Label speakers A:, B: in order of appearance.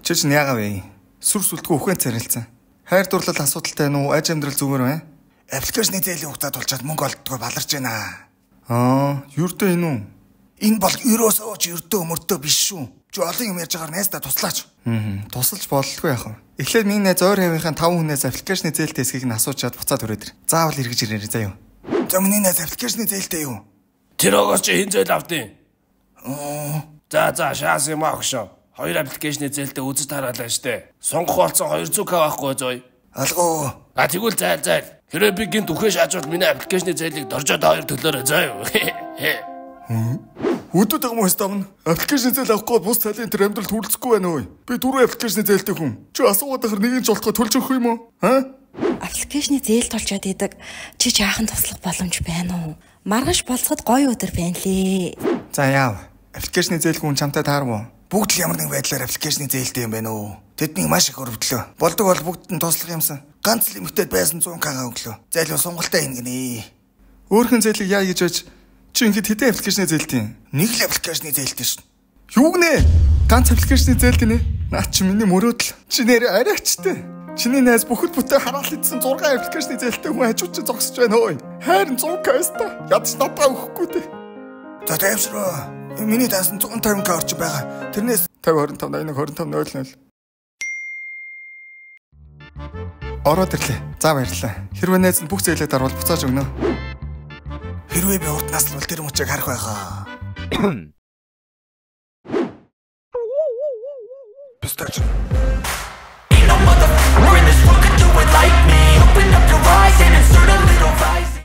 A: Чи чинь яагаа вэ? Сүр сүлтгүй ухаан царилсан. Хайр дурлал асуудалтай нь уу? Аж амьдрал зүгээр вэ? Аппликейшны зээлийн хугацаа тулчаад мөнгө олддоггүй баларч байна. Юрдөө энэ үү? Энэ бол ерөөсөө ч ердөө мөрдөө биш шүү. Чи олон юм ярьж байгаагаар найздаа туслаач. Тусалж болдгүй яах вэ? Эхлээд миний найз ойр хавийнхаа 5 хүнээс аппликейшны зээлтэй хэсгийг нь асуучаад буцаад өрөөдөр. Заавал эргэж ирээрэй заяа. За миний найз аппликейшны зээлтэй юу?
B: Тэр огоос чи хин зээл авдیں۔ За шаас юм аахшаа. Хоёр аппликейшны зээлтэй үзэж тараалаа штэ. Сонгох болсон 200к байхгүй зөө.
A: Алгоо.
B: Тэгвэл зайл. Хэрэг би гинт үхэж шаажвал миний аппликейшны зээлийг доржоод хоёр төлөөрэй заа.
A: Өдөөд байгаа хүмүүс тавна. Аппликейшн зээл авахгүй бус цалин тэр амьдралд хүрэлцэхгүй байна уу? Би 4 аппликейшн зээлтэй хүн. Чи асуугаад ахэр нэг нь ч болохгүй төлж өгөх юм уу?
C: Аппликейшны зээл толчоод идэг. Чи жаахан туслах боломж байна уу? Маргааш болцоход гоё өдөр байна лээ.
A: За яав. Аппликейшны зээл хүн чамтай таармуу? Бүгд л ямар нэг байдлаар аппликейшны зээлтэй юм байна уу? Тэднийг маш их өрөвдлөө. Болдог бол бүгд нь туслах юмсан. Ганц л эмэгтэйд байсан 100к өглөө. Зайлуу сонголтоо ингэнэ. Өөрхөн зээлийг яа гэж байж чи ингэж хэдэн аппликейшны зээлтэй? Нэг л аппликейшны зээлтэй шин. Юу гинэ? Ганц аппликейшны зээл гинэ. Наа чи миний мөрөөдөл. Чи нэр арайчтай. Чиний найз бүхэл бүтэн хараал идсэн 6 аппликейшны зээлтэй хүн хажууд чи зогсож байна ой. Хайрын 100к та. Ядч надаа өгөхгүй дээ. За тайвшраа. Миний даасан 150к орч байгаа. Тэрнээс 50 25 81 25 00. Ороод ирлээ. За баярлалаа. Хэрвээ найз нь бүх зээлээ дарвал буцааж өгнө. Хэрвээ би урд наслвал тэр мөчийг харах байхаа. Пистач. No motherfucker in this world could do it like me. Open up your eyes and insert a little vice.